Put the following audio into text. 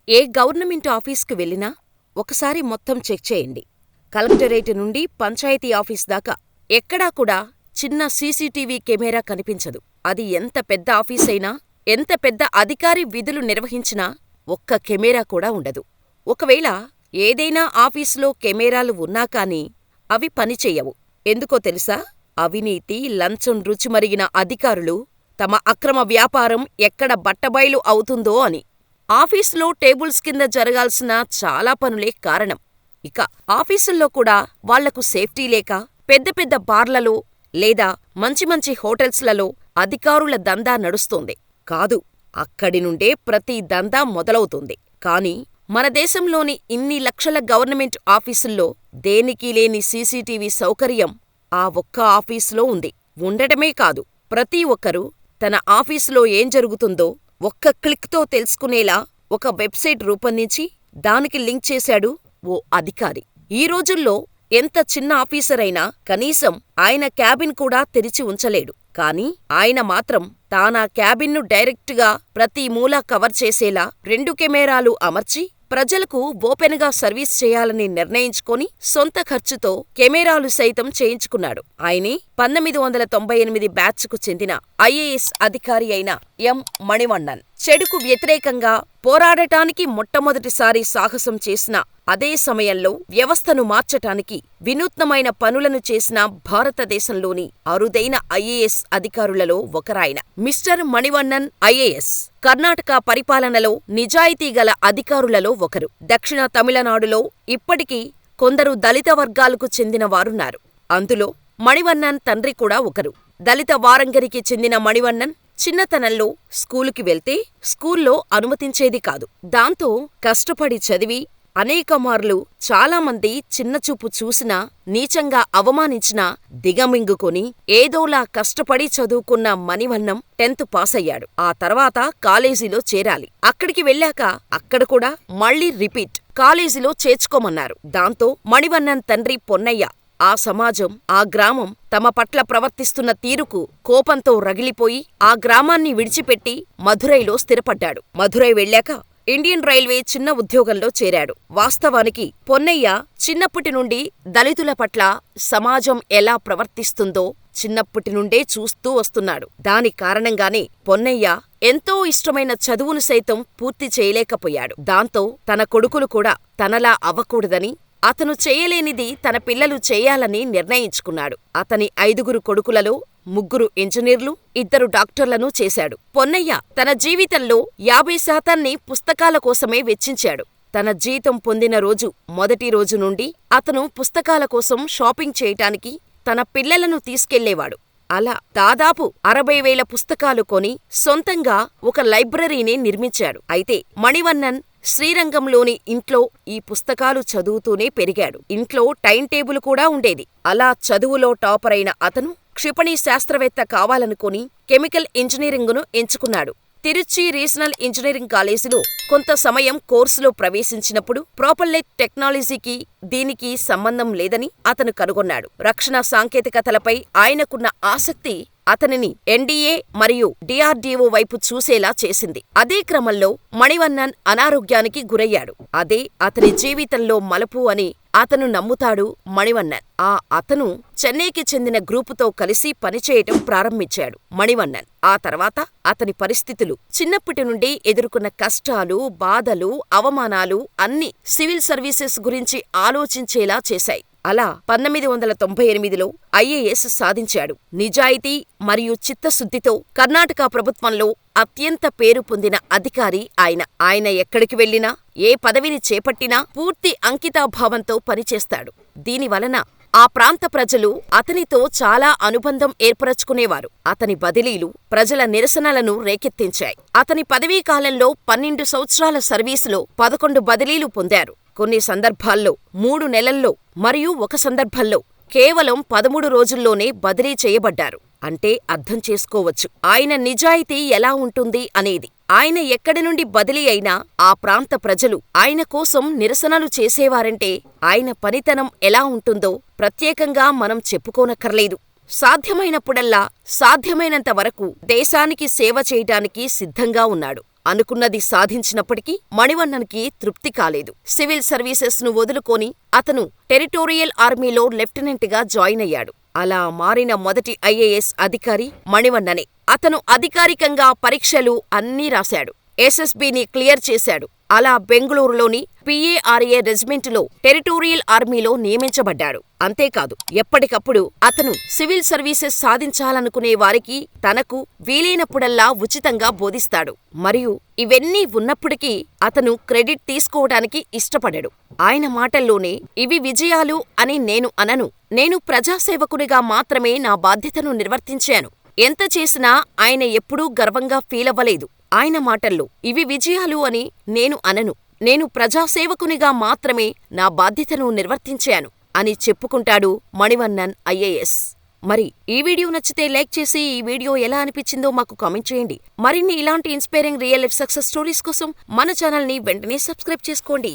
ఏ government ఆఫీస్కి వెళ్ళినా ఒకసారి మొత్తం చెక్ చేయండి. కలెక్టరేట్ నుండి పంచాయతీ ఆఫీస్ దాకా ఎక్కడా కూడా చిన్న సీసీటీవీ కెమెరా కనిపించదు. అది ఎంత పెద్ద ఆఫీసైనా, ఎంత పెద్ద అధికారి విధులు నిర్వహించినా ఒక్క కెమెరా కూడా ఉండదు. ఒకవేళ ఏదైనా ఆఫీసులో కెమెరాలు ఉన్నా కానీ అవి పనిచెయ్యవు. ఎందుకో తెలుసా? అవినీతి, లంచం రుచిమరిగిన అధికారులు తమ అక్రమ వ్యాపారం ఎక్కడ బట్టబయలు అవుతుందో అని. ఆఫీసులో టేబుల్స్ కింద జరగాల్సిన చాలా పనులే కారణం. ఇక ఆఫీసుల్లో కూడా వాళ్లకు సేఫ్టీ లేక పెద్ద పెద్ద బార్లలో లేదా మంచి మంచి హోటల్స్లలో అధికారుల దందా నడుస్తోంది. కాదు, అక్కడి నుండే ప్రతి దందా మొదలవుతుంది. కానీ మన దేశంలోని ఇన్ని లక్షల గవర్నమెంట్ ఆఫీసుల్లో దేనికీ లేని సీసీటీవీ సౌకర్యం ఆ ఒక్క ఆఫీసులో ఉంది. ఉండటమే కాదు, ప్రతి ఒక్కరూ తన ఆఫీసులో ఏం జరుగుతుందో ఒక్క క్లిక్తో తెలుసుకునేలా ఒక వెబ్సైట్ రూపొందించి దానికి లింక్ చేశాడు ఓ అధికారి. ఈ రోజుల్లో ఎంత చిన్న ఆఫీసరైనా కనీసం ఆయన క్యాబిన్ కూడా తెరిచి ఉంచలేడు. కానీ ఆయన మాత్రం తానా క్యాబిన్ను డైరెక్టుగా ప్రతి మూలా కవర్ చేసేలా 2 కెమెరాలు అమర్చి ప్రజలకు ఓపెన్గా సర్వీస్ చేయాలని నిర్ణయించుకొని సొంత ఖర్చుతో కెమెరాలు సైతం చేయించుకున్నాడు. ఆయనే 1998 బ్యాచ్కు చెందిన ఐఏఎస్ అధికారి అయిన ఎం. మణివన్నన్. చెడుకు వ్యతిరేకంగా పోరాడటానికి మొట్టమొదటిసారి సాహసం చేసిన, అదే సమయంలో వ్యవస్థను మార్చటానికి వినూత్నమైన పనులను చేసిన భారతదేశంలోని అరుదైన IAS అధికారులలో ఒకరాయన. Mister Manivannan IAS Karnataka పరిపాలనలో నిజాయితీగల అధికారులలో ఒకరు. దక్షిణ తమిళనాడులో ఇప్పటికీ కొందరు దళిత వర్గాలకు చెందినవారున్నారు. అందులో మణివన్నన్ తండ్రి కూడా ఒకరు. దళిత వారంగరికి చెందిన మణివన్నన్ చిన్నతనంలో స్కూలుకి వెళ్తే స్కూల్లో అనుమతించేది కాదు. దాంతో కష్టపడి చదివి అనేకమార్లు చాలామంది చిన్నచూపు చూసినా, నీచంగా అవమానించినా దిగమింగుకొని ఏదోలా కష్టపడి చదువుకున్న మణివన్నం 10th పాసయ్యాడు. ఆ తర్వాత కాలేజీలో చేరాలి. అక్కడికి వెళ్ళాక అక్కడ కూడా మళ్ళీ రిపీట్, కాలేజీలో చేర్చుకోమన్నారు. దాంతో మణివన్నన్ తండ్రి పొన్నయ్య ఆ సమాజం, ఆ గ్రామం తమ పట్ల ప్రవర్తిస్తున్న తీరుకు కోపంతో రగిలిపోయి ఆ గ్రామాన్ని విడిచిపెట్టి మధురైలో స్థిరపడ్డాడు. మధురై వెళ్ళాక ఇండియన్ రైల్వే చిన్న ఉద్యోగంలో చేరాడు. వాస్తవానికి పొన్నయ్య చిన్నప్పటి నుండి దళితుల పట్ల సమాజం ఎలా ప్రవర్తిస్తుందో చిన్నప్పటి నుండే చూస్తూ వస్తున్నాడు. దాని కారణంగానే పొన్నయ్య ఎంతో ఇష్టమైన చదువును సైతం పూర్తి చేయలేకపోయాడు. దాంతో తన కొడుకులు కూడా తనలా అవ్వకూడదని, అతను చేయలేనిది తన పిల్లలు చేయాలని నిర్ణయించుకున్నాడు. అతని 5 కొడుకులలో 3 ఇంజనీర్లు, 2 డాక్టర్లను చేశాడు. పొన్నయ్య తన జీవితంలో 50% పుస్తకాల కోసమే వెచ్చించాడు. తన జీతం పొందిన రోజు మొదటి రోజు నుండి అతను పుస్తకాల కోసం షాపింగ్ చేయటానికి తన పిల్లలను తీసుకెళ్లేవాడు. అలా దాదాపు 60,000 పుస్తకాలు కొని సొంతంగా ఒక లైబ్రరీని నిర్మించాడు. అయితే మణివన్నన్ శ్రీరంగంలోని ఇంట్లో ఈ పుస్తకాలు చదువుతూనే పెరిగాడు. ఇంట్లో టైం టేబుల్ కూడా ఉండేది. అలా చదువులో టాపరైన అతను క్షిపణి శాస్త్రవేత్త కావాలనుకుని కెమికల్ ఇంజనీరింగును ఎంచుకున్నాడు. తిరుచి రీజనల్ ఇంజనీరింగ్ కాలేజీలో కొంత సమయం కోర్సులో ప్రవేశించినప్పుడు ప్రోపల్లెట్ టెక్నాలజీకి దీనికి సంబంధం లేదని అతను కనుగొన్నాడు. రక్షణ సాంకేతికతలపై ఆయనకున్న ఆసక్తి అతనిని ఎన్డీఏ మరియు డిఆర్డీఓ వైపు చూసేలా చేసింది. అదే క్రమంలో మణివన్నన్ అనారోగ్యానికి గురయ్యాడు. అదే అతని జీవితంలో మలుపు అని అతను నమ్ముతాడు మణివన్నన్. అతను చెన్నైకి చెందిన గ్రూపుతో కలిసి పనిచేయటం ప్రారంభించాడు మణివన్నన్. ఆ తర్వాత అతని పరిస్థితులు, చిన్నప్పటి నుండి ఎదుర్కొన్న కష్టాలు, బాధలు, అవమానాలు అన్నీ సివిల్ సర్వీసెస్ గురించి ఆలోచించేలా చేశాయి. అలా 1998లో ఐఏఎస్ సాధించాడు. నిజాయితీ మరియు చిత్తశుద్ధితో కర్ణాటక ప్రభుత్వంలో అత్యంత పేరు పొందిన అధికారి ఆయన. ఆయన ఎక్కడికి వెళ్ళినా, ఏ పదవిని చేపట్టినా పూర్తి అంకితాభావంతో పనిచేస్తాడు. దీనివలన ఆ ప్రాంత ప్రజలు అతనితో చాలా అనుబంధం ఏర్పరచుకునేవారు. అతని బదిలీలు ప్రజల నిరసనలను రేకెత్తించాయి. అతని పదవీకాలంలో 12 సంవత్సరాల సర్వీసులో 11 బదిలీలు పొందారు. కొన్ని సందర్భాల్లో 3 నెలల్లో మరియు ఒక సందర్భంలో కేవలం 13 రోజుల్లోనే బదిలీ చేయబడ్డారు. అంటే అర్థం చేసుకోవచ్చు ఆయన నిజాయితీ ఎలా ఉంటుంది అనేది. ఆయన ఎక్కడి నుండి బదిలీ అయినా ఆ ప్రాంత ప్రజలు ఆయన కోసం నిరసనలు చేసేవారంటే ఆయన పనితనం ఎలా ఉంటుందో ప్రత్యేకంగా మనం చెప్పుకోనక్కర్లేదు. సాధ్యమైనప్పుడల్లా, సాధ్యమైనంత వరకు దేశానికి సేవ చేయటానికి సిద్ధంగా ఉన్నాడు. అనుకున్నది సాధించినప్పటికీ మణివన్నన్కి తృప్తి కాలేదు. సివిల్ సర్వీసెస్ను వదులుకొని అతను టెరిటోరియల్ ఆర్మీలో లెఫ్టినెంట్గా జాయిన్ అయ్యాడు. అలా మారిన మొదటి ఐఏఎస్ అధికారి మణివన్ననే. అతను అధికారికంగా పరీక్షలు అన్నీ రాశాడు. ఎస్ఎస్బీని క్లియర్ చేశాడు. అలా బెంగుళూరులోని పిఏఆర్ఏ రెజిమెంటులో టెరిటోరియల్ ఆర్మీలో నియమించబడ్డాడు. అంతేకాదు, ఎప్పటికప్పుడు అతను సివిల్ సర్వీసెస్ సాధించాలనుకునే వారికి తనకు వీలైనప్పుడల్లా ఉచితంగా బోధిస్తాడు. మరియు ఇవన్నీ ఉన్నప్పటికీ అతను క్రెడిట్ తీసుకోవడానికి ఇష్టపడడు. ఆయన మాటల్లోనే ఇవి విజయాలు అని నేను అనను. నేను ప్రజాసేవకునిగా మాత్రమే నా బాధ్యతను నిర్వర్తించాను. ఎంత చేసినా ఆయన ఎప్పుడూ గర్వంగా ఫీలవ్వలేదు. ఆయన మాటల్లో ఇవి విజయాలు అని నేను అనను. నేను ప్రజాసేవకునిగా మాత్రమే నా బాధ్యతను నిర్వర్తించాను అని చెప్పుకుంటాడు మణివన్నన్ ఐఏఎస్. మరి ఈ వీడియో నచ్చితే లైక్ చేసి ఈ వీడియో ఎలా అనిపించిందో మాకు కామెంట్ చేయండి. మరిన్ని ఇలాంటి inspiring real life success stories కోసం మన ఛానల్ని వెంటనే సబ్స్క్రైబ్ చేసుకోండి.